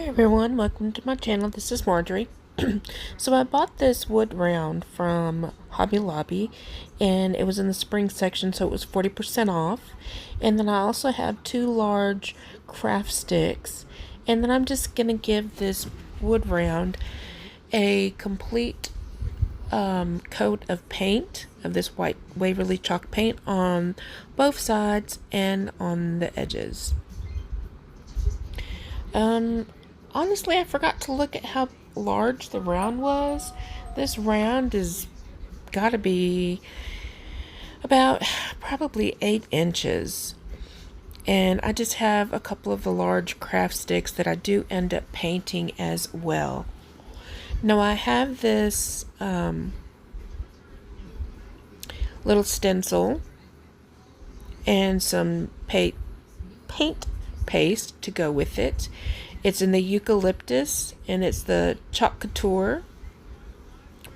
Everyone, welcome to my channel. This is Marjorie. So I bought this wood round from Hobby Lobby and it was in the spring section, so it was 40% off. And then I also have two large craft sticks. And then I'm just going to give this wood round a complete coat of paint, of this white Waverly chalk paint on both sides and on the edges. Honestly, I forgot to look at how large the round was. This round is gotta be about probably 8 inches. And I just have a couple of the large craft sticks that I do end up painting as well. Now I have this little stencil and some paint paste to go with it. It's in the eucalyptus and it's the Chalk Couture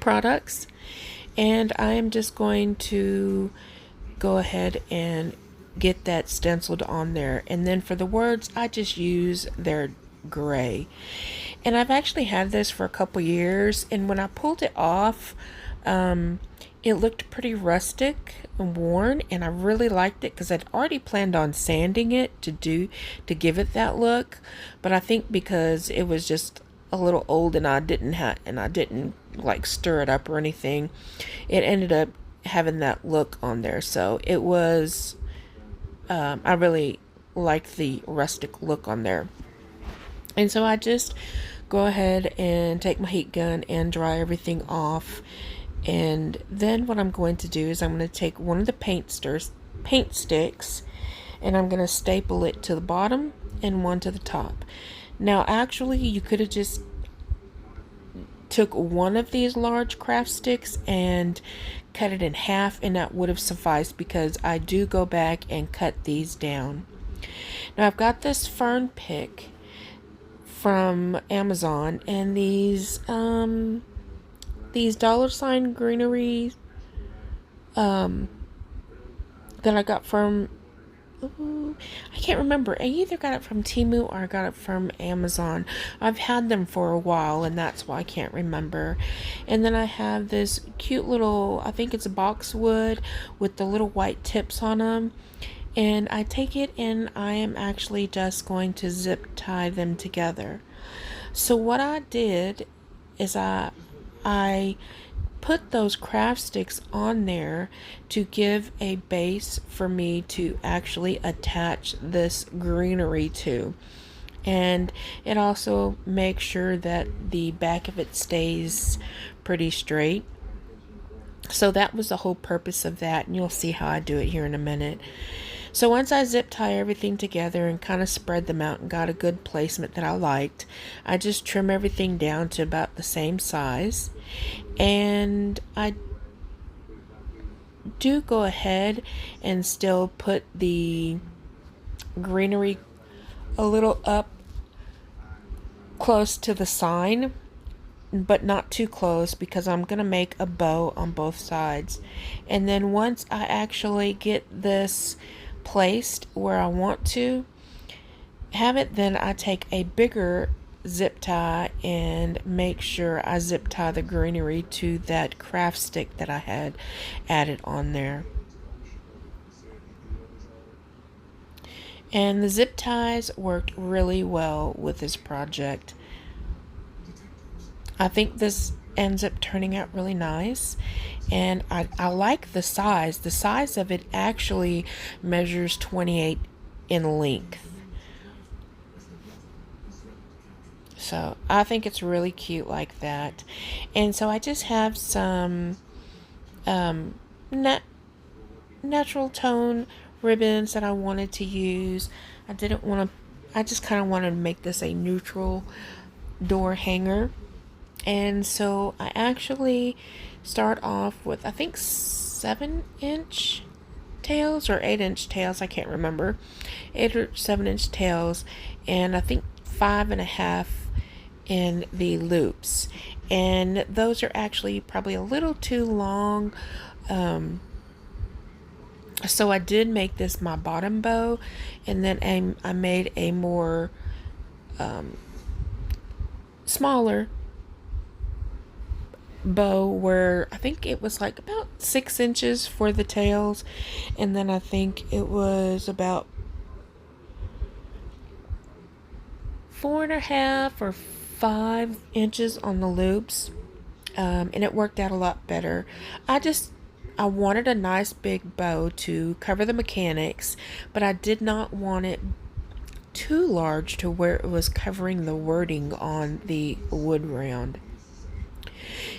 products. And I am just going to go ahead and get that stenciled on there. And then for the words, I just use their gray. And I've actually had this for a couple years, and when I pulled it off, it looked pretty rustic and worn, and I really liked it because I'd already planned on sanding it to give it that look. But I think because it was just a little old and I didn't like stir it up or anything, it ended up having that look on there. So it was I really liked the rustic look on there. And so I just go ahead and take my heat gun and dry everything off. And then what I'm going to do is I'm going to take one of the paint sticks and I'm going to staple it to the bottom and one to the top. Now actually you could have just took one of these large craft sticks and cut it in half, and that would have sufficed because I do go back and cut these down. Now I've got this fern pick from Amazon, and these $ greenery that I got from I can't remember. I either got it from Temu or I got it from Amazon. I've had them for a while and that's why I can't remember. And then I have this cute little, I think it's a boxwood with the little white tips on them. And I take it and I am actually just going to zip tie them together. So what I did is I put those craft sticks on there to give a base for me to actually attach this greenery to. And it also makes sure that the back of it stays pretty straight. So that was the whole purpose of that, and you'll see how I do it here in a minute. So once I zip tie everything together and kind of spread them out and got a good placement that I liked, I just trim everything down to about the same size. And I do go ahead and still put the greenery a little up close to the sign, but not too close because I'm going to make a bow on both sides. And then once I actually get this placed where I want to have it, then I take a bigger zip tie and make sure I zip tie the greenery to that craft stick that I had added on there. And the zip ties worked really well with this project. I think this ends up turning out really nice, and I like the size. The size of it actually measures 28 in length. So I think it's really cute like that. And so I just have some natural tone ribbons that I wanted to use. I just kind of wanted to make this a neutral door hanger. And so I actually start off with, I think, 7-inch tails or 8-inch tails. I can't remember. 8 or 7-inch tails, and I think 5.5 in the loops. And those are actually probably a little too long. So I did make this my bottom bow, and then I made a more smaller bow where I think it was like about 6 inches for the tails, and then I think it was about 4.5 or 5 inches on the loops, and it worked out a lot better. I wanted a nice big bow to cover the mechanics, but I did not want it too large to where it was covering the wording on the wood round.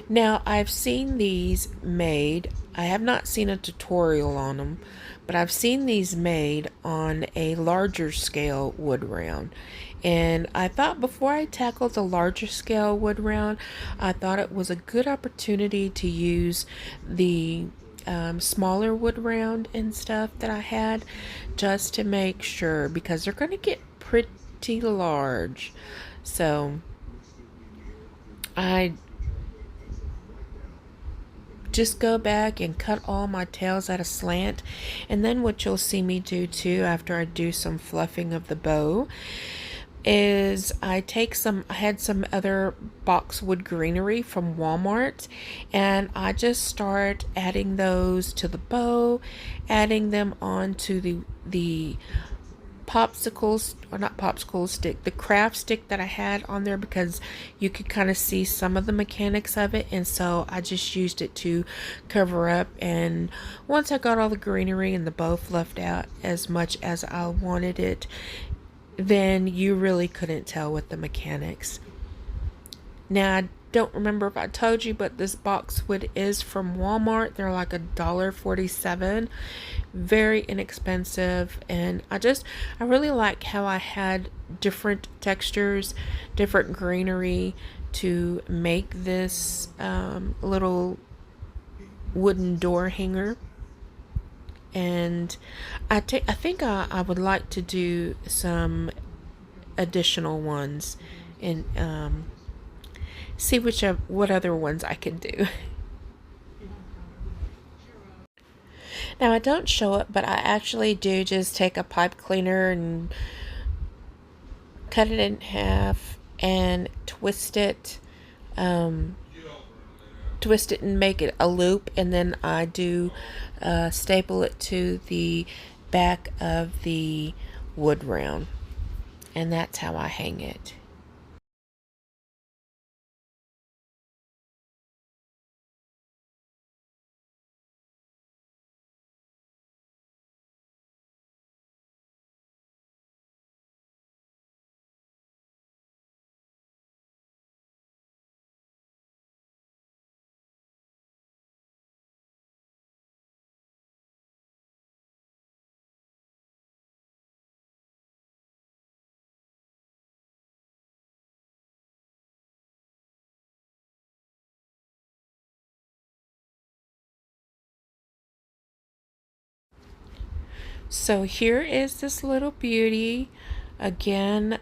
Now, I've seen these made. I have not seen a tutorial on them, but I've seen these made on a larger scale wood round. And I thought before I tackled the larger scale wood round, I thought it was a good opportunity to use the smaller wood round and stuff that I had, just to make sure, because they're going to get pretty large. So I just go back and cut all my tails at a slant. And then what you'll see me do too, after I do some fluffing of the bow, is I had some other boxwood greenery from Walmart, and I just start adding those to the bow, adding them onto the popsicles, or not popsicle stick, the craft stick that I had on there, because you could kind of see some of the mechanics of it, and so I just used it to cover up. And once I got all the greenery and the bow fluffed out as much as I wanted it, then you really couldn't tell with the mechanics. Now, I don't remember if I told you, but this boxwood is from Walmart. They're like $1.47, very inexpensive. And I really like how I had different textures, different greenery to make this little wooden door hanger. And I think I would like to do some additional ones, and see what other ones I can do. Now, I don't show it, but I actually do just take a pipe cleaner and cut it in half and twist it and make it a loop, and then I do staple it to the back of the wood round, and that's how I hang it. So here is this little beauty. Again,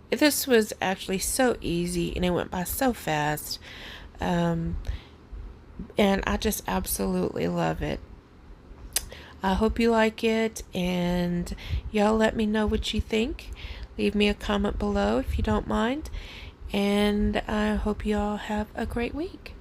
this was actually so easy and it went by so fast. Um, and I just absolutely love it. I hope you like it, and y'all let me know what you think. Leave me a comment below if you don't mind. And I hope y'all have a great week.